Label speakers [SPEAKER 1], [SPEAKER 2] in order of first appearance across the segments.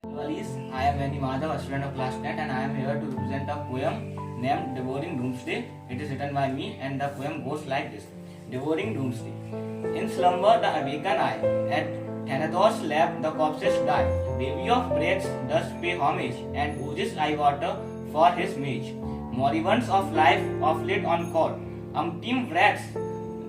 [SPEAKER 1] Valis, I am Veni Madhav, a student of class 10, and I am here to present a poem named Devouring Doomsday. It is written by me, and the poem goes like this. Devouring Doomsday. In slumber the awaken I, at Thanatos' lap the corpses die. Baby of breaks does pay homage, and oozes eye water for his mage. Moribunds of life of late on court, team rats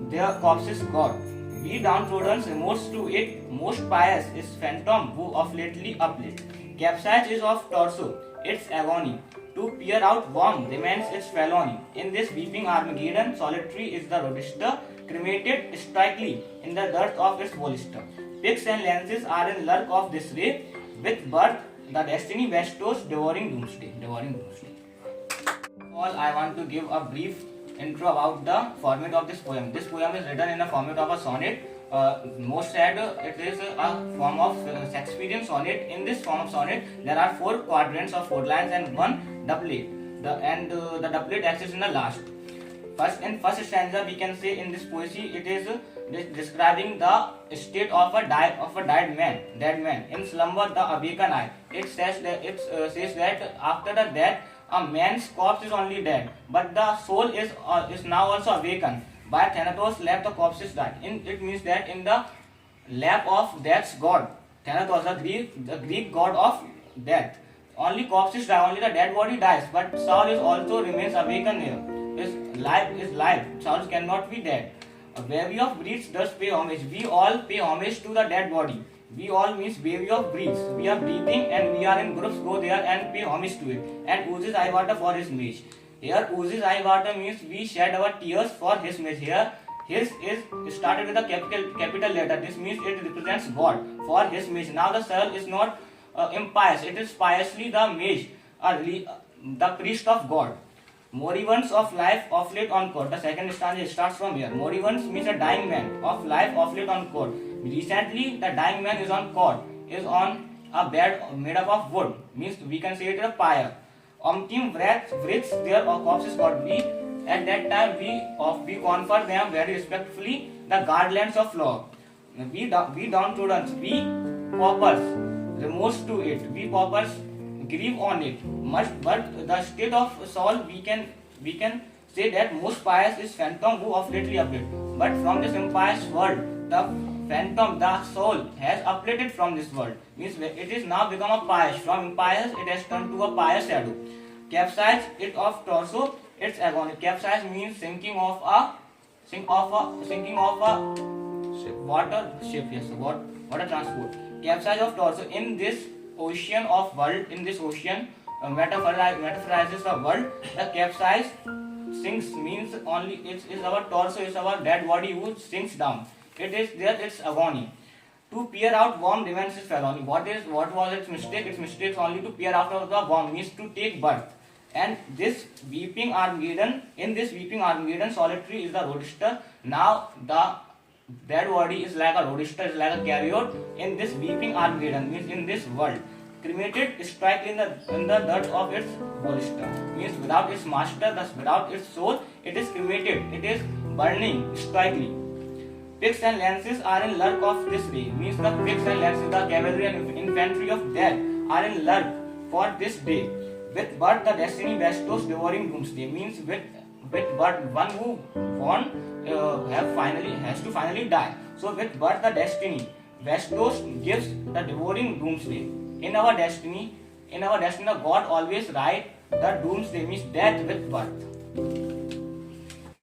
[SPEAKER 1] their corpses got. We downtrodden's remorse to it, most pious is phantom who of lately uplit. Capsize is of torso, its agony. To peer out warm remains its felony. In this weeping Armageddon, solitary is the roadster, cremated strikely in the dirt of its bolster. Picks and lances are in lurk of this ray, with birth the destiny bestows devouring doomsday. Devouring doomsday. All I want to give a brief intro about the format of this poem. This poem is written in a format of a sonnet. Most said it is a form of Shakespearean sonnet. In this form of sonnet, there are 4 quadrants of 4 lines and 1 doublet. The doublet exists in the last. First stanza, we can say in this poesy, it is describing the state of a dead man. In slumber, the awaken I. It says that after the death, a man's corpse is only dead, but the soul is now also awakened. By Thanatos' lap, the corpses died. It means that in the lap of death's god, Thanatos, the Greek god of death, only corpses die, only the dead body dies, but soul is also remains awakened here. Is life. Souls cannot be dead. A baby of breeds does pay homage. We all pay homage to the dead body. We all means baby of breeds. We are breathing and we are in groups, go there and pay homage to it. And oozes eye water for his mage. Here oozes eye water means we shed our tears for his mage. Here his is started with a capital letter. This means it represents God for his mage. Now the soul is not impious. It is piously the mage, the priest of God. Moribunds of life of late on court. The second stanza starts from here. Moribunds means a dying man of life of late on court. Recently, the dying man is on court, is on a bed made up of wood. Means we can say it is a pyre. Team wreaths their corpses got. We at that time we confer them very respectfully the guardlands of law. We downtrodden, we paupers remorse to it. We paupers grieve on it. But the state of soul we can say that most pious is phantom who of lately appeared. But from this impious world, the phantom, the soul has uplifted from this world. Means it is now become a pious. From impious, it has turned to a pious shadow. Capsize it of torso, its agony. Capsize means sinking of a water ship. Yes, water transport. Capsize of torso in this ocean of world. In this ocean, metaphorizes the world. The capsize sinks means only it is our torso, is our dead body who sinks down. It is there its agony. To peer out warm remains its felony. What was its mistake? Its mistake is only to peer out of the warm, means to take birth. And this weeping Armageddon, in this weeping Armageddon, solitary is the roadster. Now the dead body is like a roadster, is like a carrier in this weeping Armageddon, means in this world. Cremated strike in the dirt of its bolster, means without its master, thus without its soul, it is cremated, it is burning strikely. Picks and lances are in lurk of this ray, means the picks and lances, the cavalry and infantry of death are in lurk for this day. With birth the destiny bestows devouring doomsday, means with birth one who born has to finally die. So with birth the destiny bestows, gives the devouring doomsday. In our destiny, the God always write the doomsday, means death with birth.